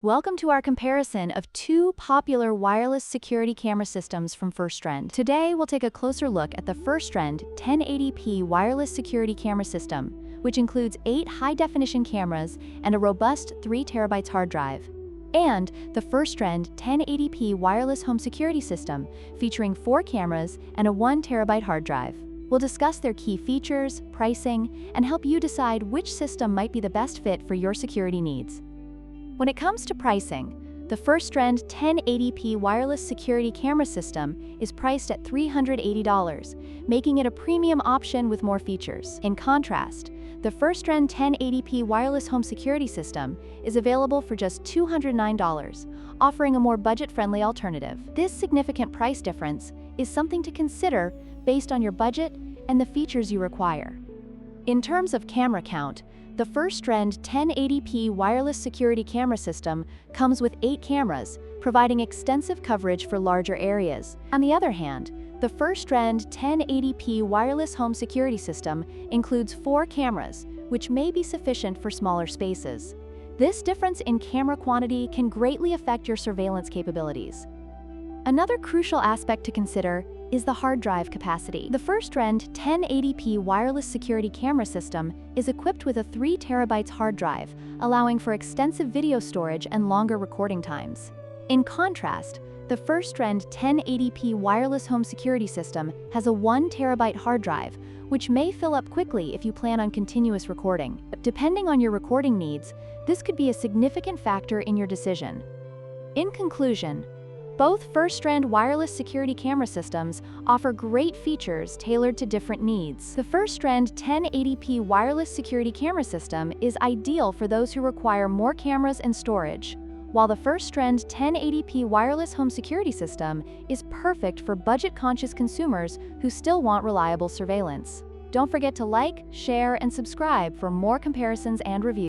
Welcome to our comparison of two popular wireless security camera systems from Firstrend. Today, we'll take a closer look at the Firstrend 1080p wireless security camera system, which includes 8 high-definition cameras and a robust 3 TB hard drive, and the Firstrend 1080p wireless home security system, featuring 4 cameras and a 1 TB hard drive. We'll discuss their key features, pricing, and help you decide which system might be the best fit for your security needs. When it comes to pricing, the Firstrend 1080p wireless security camera system is priced at $380, making it a premium option with more features. In contrast, the Firstrend 1080p wireless home security system is available for just $209, offering a more budget-friendly alternative. This significant price difference is something to consider based on your budget and the features you require. In terms of camera count, the Firstrend 1080p wireless security camera system comes with 8 cameras, providing extensive coverage for larger areas. On the other hand, the Firstrend 1080p wireless home security system includes 4 cameras, which may be sufficient for smaller spaces. This difference in camera quantity can greatly affect your surveillance capabilities. Another crucial aspect to consider is the hard drive capacity. The Firstrend 1080p wireless security camera system is equipped with a 3 TB hard drive, allowing for extensive video storage and longer recording times. In contrast, the Firstrend 1080p wireless home security system has a 1 TB hard drive, which may fill up quickly if you plan on continuous recording. Depending on your recording needs, this could be a significant factor in your decision. In conclusion, both Firstrend wireless security camera systems offer great features tailored to different needs. The Firstrend 1080p wireless security camera system is ideal for those who require more cameras and storage, while the Firstrend 1080p wireless home security system is perfect for budget-conscious consumers who still want reliable surveillance. Don't forget to like, share, and subscribe for more comparisons and reviews.